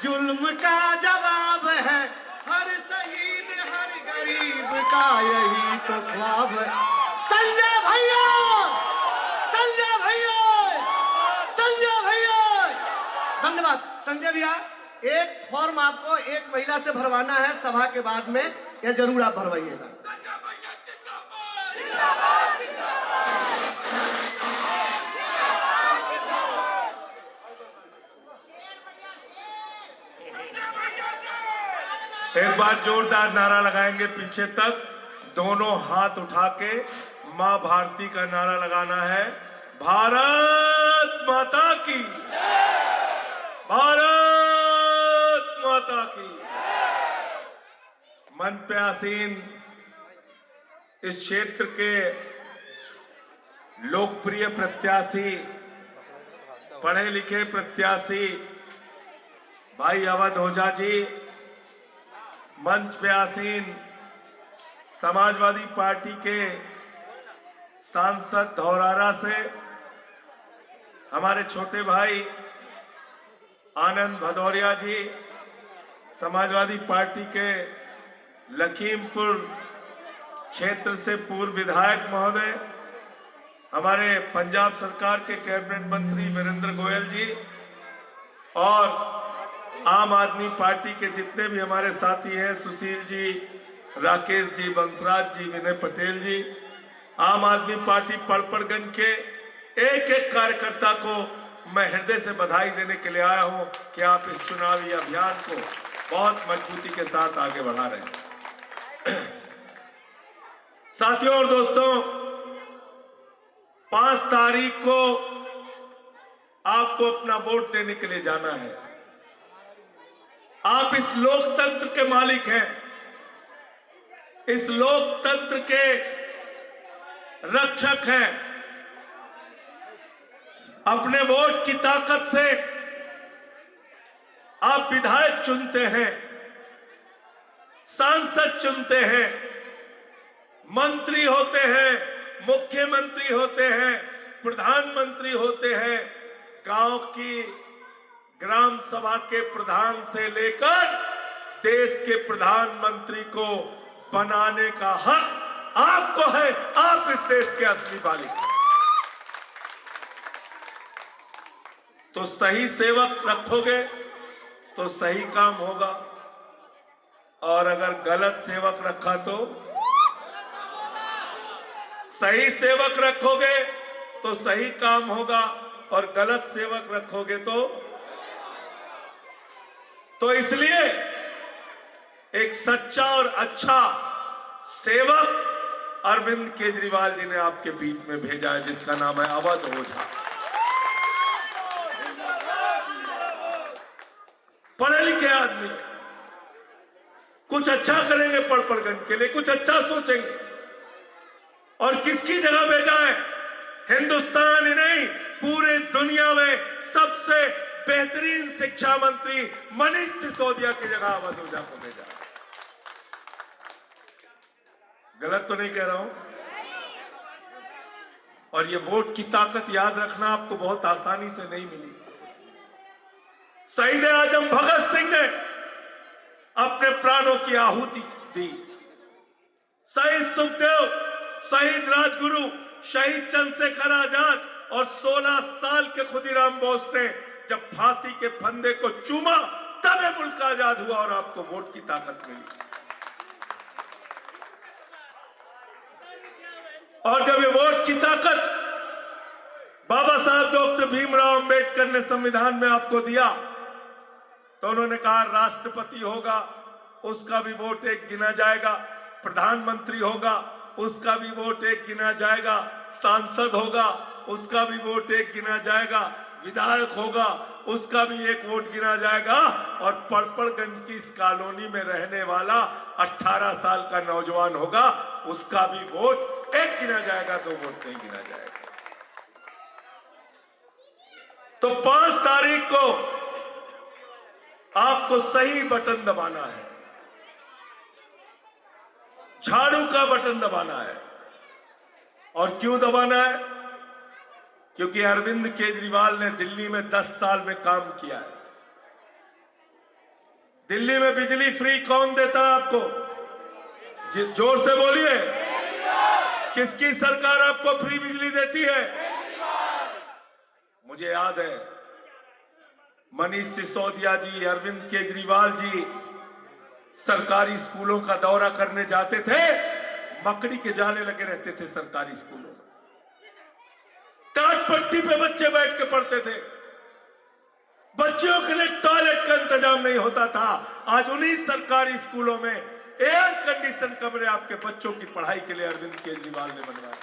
जुल्म का जवाब है हर शहीद हर गरीब का यही तो ख्वाब है। संजय भैया, संजय भैया, संजय भैया। धन्यवाद संजय भैया। एक फॉर्म आपको एक महिला से भरवाना है सभा के बाद में, यह जरूर आप भरवाइएगा। एक बार जोरदार नारा लगाएंगे पीछे तक, दोनों हाथ उठा के मां भारती का नारा लगाना है। भारत माता की, भारत माता की। मंच पे आसीन इस क्षेत्र के लोकप्रिय प्रत्याशी, पढ़े लिखे प्रत्याशी भाई अवध ओझा जी, मंच पे आसीन समाजवादी पार्टी के सांसद धौरारा से हमारे छोटे भाई आनंद भदौरिया जी, समाजवादी पार्टी के लखीमपुर क्षेत्र से पूर्व विधायक महोदय, हमारे पंजाब सरकार के कैबिनेट मंत्री वीरेंद्र गोयल जी, और आम आदमी पार्टी के जितने भी हमारे साथी हैं, सुशील जी, राकेश जी, बंसराज जी, विनय पटेल जी, आम आदमी पार्टी पड़पड़गंज के एक एक कार्यकर्ता को मैं हृदय से बधाई देने के लिए आया हूं कि आप इस चुनावी अभियान को बहुत मजबूती के साथ आगे बढ़ा रहे हैं। साथियों और दोस्तों, 5 तारीख को आपको अपना वोट देने के लिए जाना है। आप इस लोकतंत्र के मालिक हैं, इस लोकतंत्र के रक्षक हैं। अपने वोट की ताकत से आप विधायक चुनते हैं, सांसद चुनते हैं, मंत्री होते हैं, मुख्यमंत्री होते हैं, प्रधानमंत्री होते हैं। गांव की ग्राम सभा के प्रधान से लेकर देश के प्रधानमंत्री को बनाने का हक आपको है। आप इस देश के असली मालिक हैं। तो सही सेवक रखोगे तो सही काम होगा, और अगर गलत सेवक रखा तो सही सेवक रखोगे तो सही काम होगा, और गलत सेवक रखोगे तो इसलिए एक सच्चा और अच्छा सेवक अरविंद केजरीवाल जी ने आपके बीच में भेजा है, जिसका नाम है अवध ओझा। पढ़े लिखे आदमी, कुछ अच्छा करेंगे पड़पड़गंज के लिए, कुछ अच्छा सोचेंगे। और किसकी जगह भेजा है? हिंदुस्तान ही नहीं, पूरे दुनिया में सबसे बेहतरीन शिक्षा मंत्री मनीष सिसोदिया की जगह अवध ओझा को भेजा। गलत तो नहीं कह रहा हूं? और ये वोट की ताकत याद रखना आपको बहुत आसानी से नहीं मिली। शहीद आजम भगत सिंह ने अपने प्राणों की आहुति दी। शहीद सुखदेव, शहीद राजगुरु, शहीद चंद्रशेखर आजाद और 16 साल के खुदीराम बोस ने जब फांसी के फंदे को चूमा, तब ये मुल्क आजाद हुआ और आपको वोट की ताकत मिली। और जब ये वोट की ताकत बाबा साहब डॉक्टर भीमराव अंबेडकर ने संविधान में आपको दिया, तो उन्होंने कहा राष्ट्रपति होगा उसका भी वोट एक गिना जाएगा, प्रधानमंत्री होगा उसका भी वोट एक गिना जाएगा, सांसद होगा उसका भी वोट एक गिना जाएगा, विधायक होगा उसका भी एक वोट गिना जाएगा, और पड़पड़गंज की इस कॉलोनी में रहने वाला 18 साल का नौजवान होगा उसका भी वोट एक गिना जाएगा, 2 वोट नहीं गिना जाएगा। तो 5 तारीख को आपको सही बटन दबाना है, झाड़ू का बटन दबाना है। और क्यों दबाना है? क्योंकि अरविंद केजरीवाल ने दिल्ली में 10 साल में काम किया है। दिल्ली में बिजली फ्री कौन देता है आपको? जोर से बोलिए, किसकी सरकार आपको फ्री बिजली देती है? मुझे याद है मनीष सिसोदिया जी, अरविंद केजरीवाल जी सरकारी स्कूलों का दौरा करने जाते थे, मकड़ी के जाले लगे रहते थे सरकारी स्कूलों में, टाट पट्टी पे बच्चे बैठ के पढ़ते थे, बच्चों के लिए टॉयलेट का इंतजाम नहीं होता था। आज उन्हीं सरकारी स्कूलों में एयर कंडीशन कमरे आपके बच्चों की पढ़ाई के लिए अरविंद केजरीवाल ने बनवाए,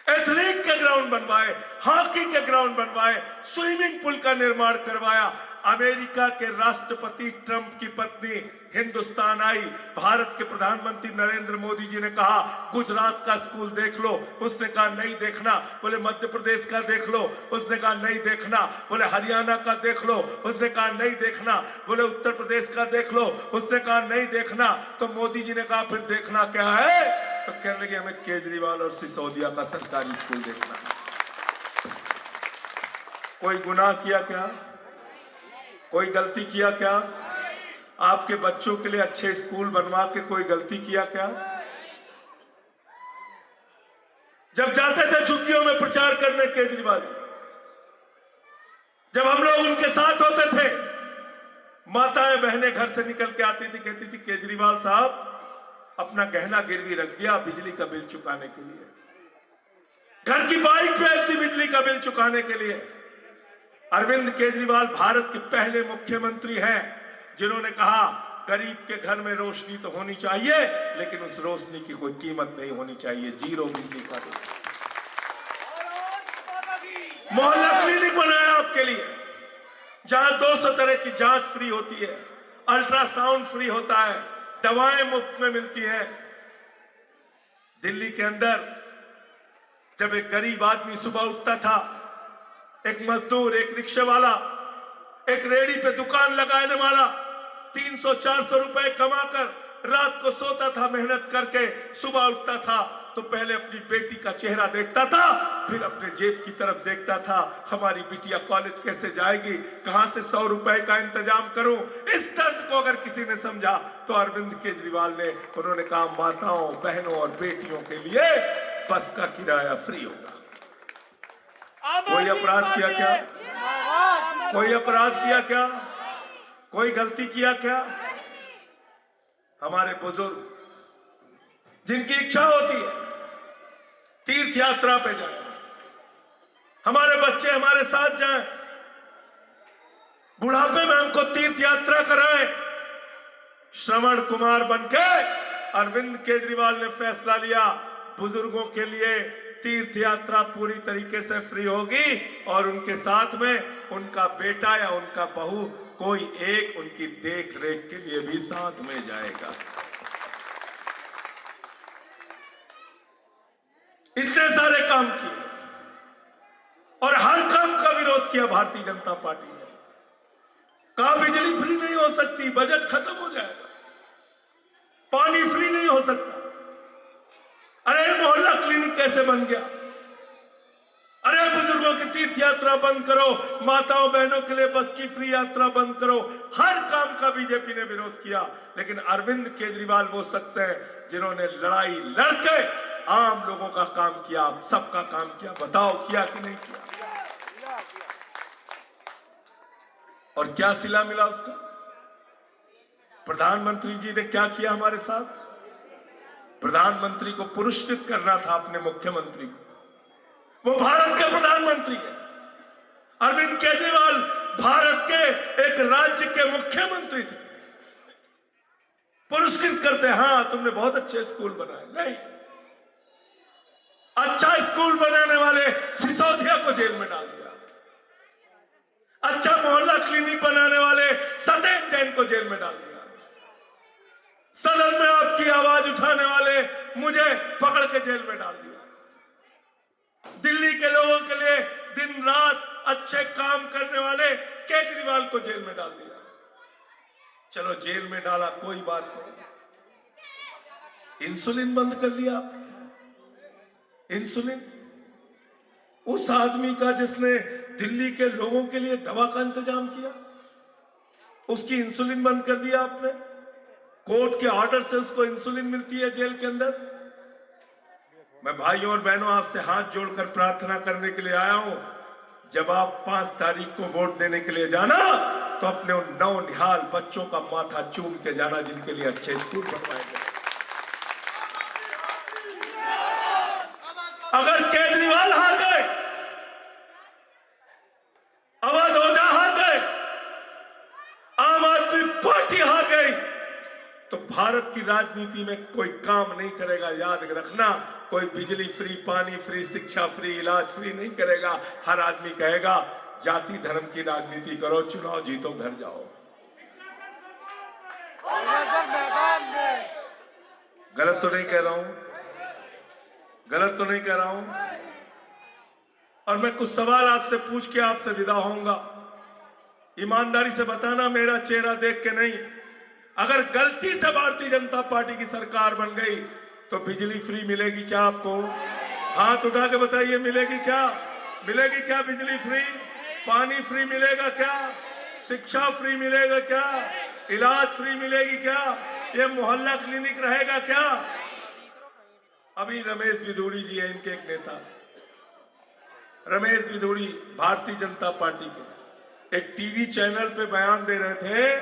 एथलीट के ग्राउंड बनवाए, हॉकी के ग्राउंड बनवाए, स्विमिंग पूल का निर्माण करवाया। अमेरिका के राष्ट्रपति ट्रंप की पत्नी हिंदुस्तान आई, भारत के प्रधानमंत्री नरेंद्र मोदी जी ने कहा गुजरात का स्कूल देख लो, उसने कहा नहीं देखना। बोले मध्य प्रदेश का देख लो, उसने कहा नहीं देखना। बोले हरियाणा का देख लो, उसने कहा नहीं देखना। बोले उत्तर प्रदेश का देख लो, उसने कहा नहीं देखना। तो मोदी जी ने कहा फिर देखना क्या है? तो कहने लगे हमें केजरीवाल और सिसोदिया का सरकारी स्कूल देखना है। कोई गुनाह किया क्या? कोई गलती किया क्या? आपके बच्चों के लिए अच्छे स्कूल बनवा के कोई गलती किया क्या? जब जाते थे झुग्गियों में प्रचार करने केजरीवाल, जब हम लोग उनके साथ होते थे, माताएं बहनें घर से निकल के आती थी, कहती थी केजरीवाल साहब अपना गहना गिरवी रख दिया बिजली का बिल चुकाने के लिए, घर की बाइक बेच दी बिजली का बिल चुकाने के लिए। अरविंद केजरीवाल भारत के पहले मुख्यमंत्री हैं जिन्होंने कहा गरीब के घर में रोशनी तो होनी चाहिए, लेकिन उस रोशनी की कोई कीमत नहीं होनी चाहिए, जीरो बिजली का बिल। मोहल्ला क्लिनिक बनाया आपके लिए, जहां 200 तरह की जांच फ्री होती है, अल्ट्रासाउंड फ्री होता है, दवाएं मुफ्त में मिलती हैं। दिल्ली के अंदर जब एक गरीब आदमी सुबह उठता था, एक मजदूर, एक रिक्शे वाला, एक रेडी पे दुकान लगाने वाला 300-400 रुपए कमाकर रात को सोता था, मेहनत करके सुबह उठता था तो पहले अपनी बेटी का चेहरा देखता था, फिर अपने जेब की तरफ देखता था, हमारी बिटिया कॉलेज कैसे जाएगी, कहां से 100 रुपए का इंतजाम करूं। इस दर्द को अगर किसी ने समझा तो अरविंद केजरीवाल ने, उन्होंने कहा माताओं बहनों और बेटियों के लिए बस का किराया फ्री होगा। कोई अपराध किया क्या? कोई अपराध किया क्या? कोई गलती किया क्या? हमारे बुजुर्ग जिनकी इच्छा होती है तीर्थ यात्रा पे जाए, हमारे बच्चे हमारे साथ जाएं, बुढ़ापे में हमको तीर्थ यात्रा कराएं, श्रवण कुमार बनके अरविंद केजरीवाल ने फैसला लिया बुजुर्गों के लिए तीर्थ यात्रा पूरी तरीके से फ्री होगी और उनके साथ में उनका बेटा या उनका बहू कोई एक उनकी देख रेख के लिए भी साथ में जाएगा। इतने सारे काम किए और हर काम का विरोध किया भारतीय जनता पार्टी ने। कहा बिजली फ्री नहीं हो सकती, बजट खत्म हो जाएगा, पानी फ्री नहीं हो सकता। अरे मोहल्ला क्लिनिक कैसे बन गया? अरे बुजुर्गों की तीर्थ यात्रा बंद करो, माताओं बहनों के लिए बस की फ्री यात्रा बंद करो। हर काम का बीजेपी ने विरोध किया, लेकिन अरविंद केजरीवाल वो शख्स है जिन्होंने लड़ाई लड़के आम लोगों का काम किया, सबका काम किया। बताओ किया कि नहीं किया? और क्या सिला मिला उसका? प्रधानमंत्री जी ने क्या किया हमारे साथ? प्रधानमंत्री को पुरस्कृत करना था अपने मुख्यमंत्री को। वो भारत के प्रधानमंत्री है। अरविंद केजरीवाल भारत के एक राज्य के मुख्यमंत्री थे। पुरस्कृत करते, हाँ तुमने बहुत अच्छे स्कूल बनाए। नहीं, अच्छा स्कूल बनाने वाले सिसोदिया को जेल में डाल दिया। अच्छा मोहल्ला क्लिनिक बनाने वाले सतेज जैन को जेल में डाल दिया। सदन में आपकी आवाज उठाने वाले मुझे पकड़ के जेल में डाल दिया। दिल्ली के लोगों के लिए दिन रात अच्छे काम करने वाले केजरीवाल को जेल में डाल दिया। चलो जेल में डाला, कोई बात नहीं। इंसुलिन बंद कर लिया आपने। इंसुलिन उस आदमी का जिसने दिल्ली के लोगों के लिए दवा का इंतजाम किया। उसकी इंसुलिन बंद कर दिया आपने। कोर्ट के ऑर्डर से उसको इंसुलिन मिलती है जेल के अंदर। मैं भाइयों और बहनों आपसे हाथ जोड़कर प्रार्थना करने के लिए आया हूं, जब आप 5 तारीख को वोट देने के लिए जाना तो अपने उन नौनिहाल बच्चों का माथा चूम के जाना जिनके लिए अच्छे स्कूल बनवाए गए। अगर केजरीवाल हार गए, अवध ओझा हार गए, आम आदमी पार्टी हार गई, तो भारत की राजनीति में कोई काम नहीं करेगा। याद रखना, कोई बिजली फ्री, पानी फ्री, शिक्षा फ्री, इलाज फ्री नहीं करेगा। हर आदमी कहेगा जाति धर्म की राजनीति करो, चुनाव जीतो, घर जाओ। गलत तो नहीं कह रहा हूं, गलत तो नहीं कह रहा हूं। और मैं कुछ सवाल आपसे पूछ के आपसे विदा होऊंगा। ईमानदारी से बताना, मेरा चेहरा देख के नहीं। अगर गलती से भारतीय जनता पार्टी की सरकार बन गई तो बिजली फ्री मिलेगी क्या आपको? हाथ उठा के बताइए, मिलेगी क्या? मिलेगी क्या बिजली फ्री? पानी फ्री मिलेगा क्या? शिक्षा फ्री मिलेगा क्या? इलाज फ्री मिलेगी क्या? ये मोहल्ला क्लिनिक रहेगा क्या? अभी रमेश बिधूड़ी जी है, इनके एक नेता रमेश बिधूड़ी, भारतीय जनता पार्टी के एक टीवी चैनल पे बयान दे रहे थे,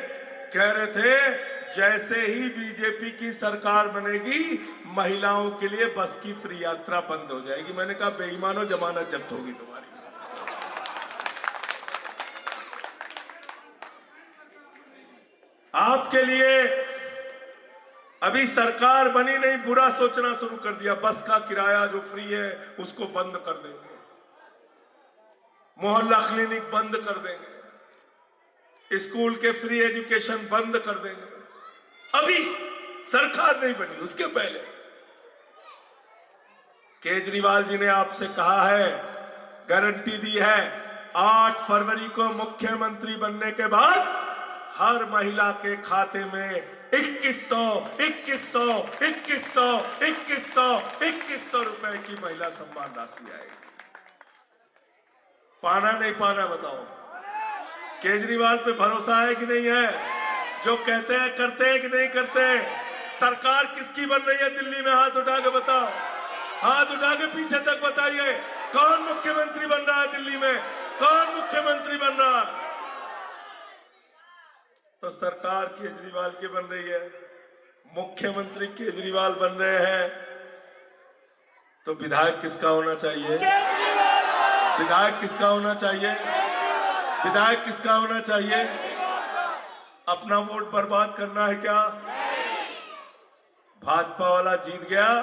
कह रहे थे जैसे ही बीजेपी की सरकार बनेगी महिलाओं के लिए बस की फ्री यात्रा बंद हो जाएगी। मैंने कहा बेईमानो, जमानत जब्त होगी तुम्हारी। आपके लिए अभी सरकार बनी नहीं, बुरा सोचना शुरू कर दिया। बस का किराया जो फ्री है उसको बंद कर देंगे, मोहल्ला क्लिनिक बंद कर देंगे, स्कूल के फ्री एजुकेशन बंद कर देंगे। अभी सरकार नहीं बनी, उसके पहले केजरीवाल जी ने आपसे कहा है, गारंटी दी है, 8 फरवरी को मुख्यमंत्री बनने के बाद हर महिला के खाते में 2100 रुपए की महिला सम्मान राशि आएगी। पाना नहीं पाना बताओ? केजरीवाल पे भरोसा है कि नहीं है? जो कहते हैं करते हैं कि नहीं करते? सरकार किसकी बन रही है दिल्ली में? हाथ उठा के बताओ, हाथ उठा के पीछे तक बताइए, कौन मुख्यमंत्री बन रहा है दिल्ली में? कौन मुख्यमंत्री बन रहा है? तो सरकार केजरीवाल की बन रही है, मुख्यमंत्री केजरीवाल बन रहे हैं, तो विधायक किसका होना चाहिए? विधायक किसका होना चाहिए? विधायक किसका होना चाहिए? अपना वोट बर्बाद करना है क्या? भाजपा वाला जीत गया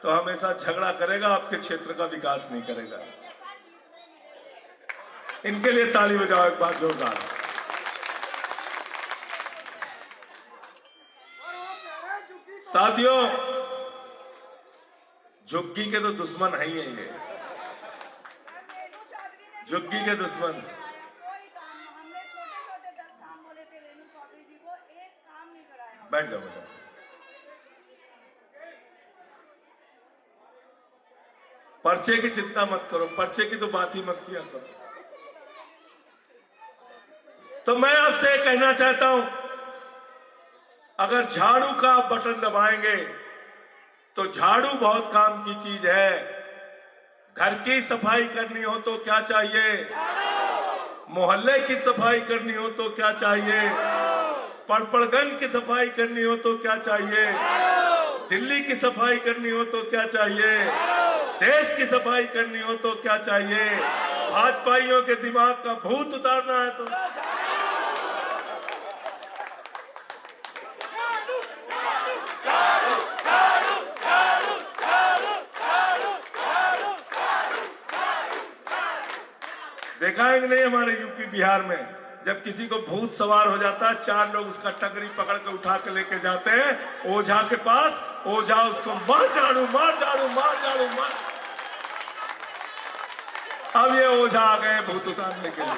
तो हमेशा झगड़ा करेगा, आपके क्षेत्र का विकास नहीं करेगा। इनके लिए ताली बजाओ एक बार जोरदार। साथियों, झुग्गी के तो दुश्मन है ही है ये, झुग्गी के दुश्मन। बैठ जाओ बेटा। पर्चे की चिंता मत करो, पर्चे की तो बात ही मत किया करो। तो मैं आपसे कहना चाहता हूं, अगर झाड़ू का आप बटन दबाएंगे तो झाड़ू बहुत काम की चीज है। घर की सफाई करनी हो तो क्या चाहिए? मोहल्ले की सफाई करनी हो तो क्या चाहिए? पड़पड़गंज की सफाई करनी हो तो क्या चाहिए? दिल्ली की सफाई करनी हो तो क्या चाहिए? देश की सफाई करनी हो तो क्या चाहिए? भाजपाइयों के दिमाग का भूत उतारना है तो देखा है कि नहीं? हमारे यूपी बिहार में जब किसी को भूत सवार हो जाता है, 4 लोग उसका टगरी पकड़ के उठा के लेके जाते हैं ओझा के पास। ओझा उसको मार झाड़ू, मार झाड़ू, मार झाड़ू, मार। अब ये ओझा आ गए भूत उतारने के लिए।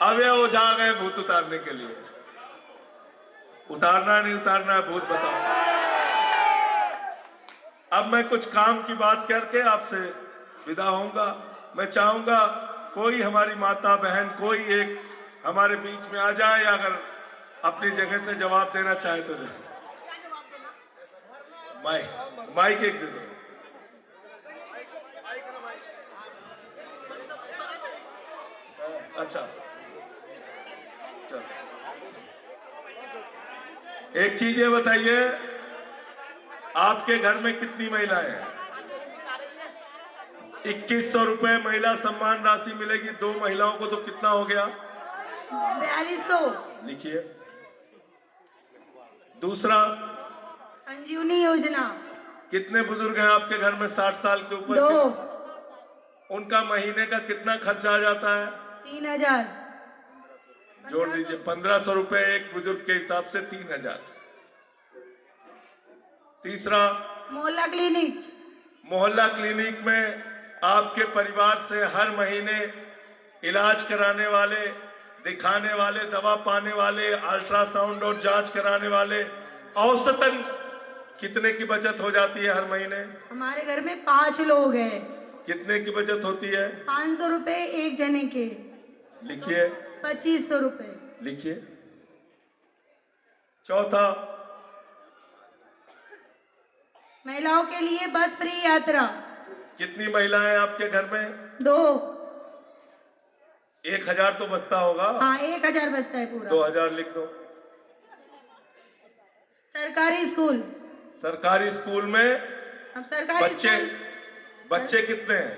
अब ये ओझा आ गए भूत उतारने के लिए। उतारना नहीं उतारना है भूत, बताओ। अब मैं कुछ काम की बात करके आपसे विदा होऊंगा। मैं चाहूंगा कोई हमारी माता बहन कोई एक हमारे बीच में आ जाए, या अगर अपनी जगह से जवाब देना चाहे तो दे। माइक एक दे दो। अच्छा चलो, एक चीज ये बताइए, आपके घर में कितनी महिलाएं हैं? 2100 रुपए महिला सम्मान राशि मिलेगी 2 महिलाओं को, तो कितना हो गया? 4200। लिखिए। दूसरा, संजीवनी योजना। कितने बुजुर्ग हैं आपके घर में 60 साल के ऊपर 2। के? उनका महीने का कितना खर्चा आ जाता है? 3000। जोड़ दीजिए, 1500 रुपए एक बुजुर्ग के हिसाब से 3000। तीसरा, मोहल्ला क्लिनिक। मोहल्ला क्लिनिक में आपके परिवार से हर महीने इलाज कराने वाले, दिखाने वाले, दवा पाने वाले, अल्ट्रासाउंड और जांच कराने वाले औसतन कितने की बचत हो जाती है हर महीने? हमारे घर में 5 लोग हैं। कितने की बचत होती है? 500 रुपए एक जने के। लिखिए। 2500 रुपए। लिखिए। चौथा, महिलाओं के लिए बस फ्री यात्रा। कितनी महिलाएं आपके घर में? 2। 1000 तो बचता होगा। हाँ, 1000 बचता है पूरा। 2000 लिख दो। सरकारी स्कूल। सरकारी स्कूल में अब सरकारी बच्चे स्कूल, बच्चे कितने हैं?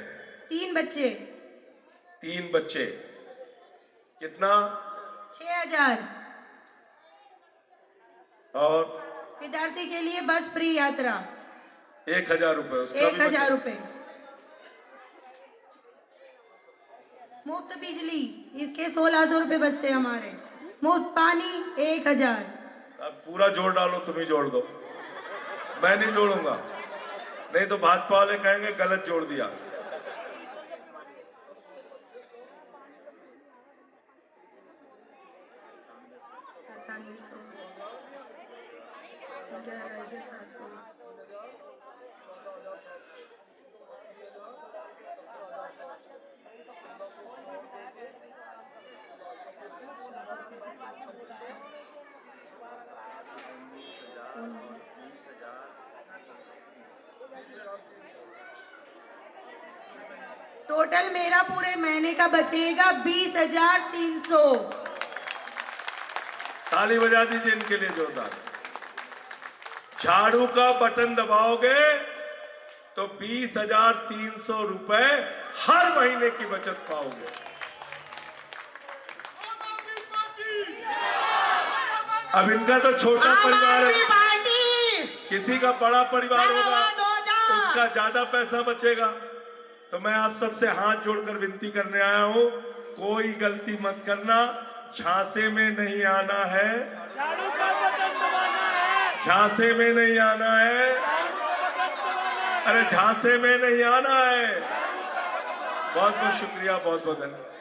3 बच्चे। 3 बच्चे। कितना? 6000। और विद्यार्थी के लिए बस फ्री यात्रा। 1000 रुपए। उसका भी 1000 बचे। रुपए। मुफ्त बिजली, इसके 1600 रुपए बचते हैं हमारे। मुफ्त पानी 1000। अब पूरा जोड़ डालो, तुम ही जोड़ दो, मैं नहीं जोड़ूंगा, नहीं तो भाजपा वाले कहेंगे गलत जोड़ दिया। टोटल मेरा पूरे महीने का बचेगा 20,300। ताली बजा दीजिए इनके लिए जोरदार। झाड़ू का बटन दबाओगे तो 20,300 रुपए हर महीने की बचत पाओगे। अब इनका तो छोटा परिवार है, किसी का बड़ा परिवार होगा उसका ज्यादा पैसा बचेगा। तो मैं आप सबसे हाथ जोड़कर विनती करने आया हूं, कोई गलती मत करना, झांसे में नहीं आना है, झांसे में नहीं आना है, अरे झांसे में नहीं आना है। बहुत बहुत शुक्रिया, बहुत बहुत धन्यवाद।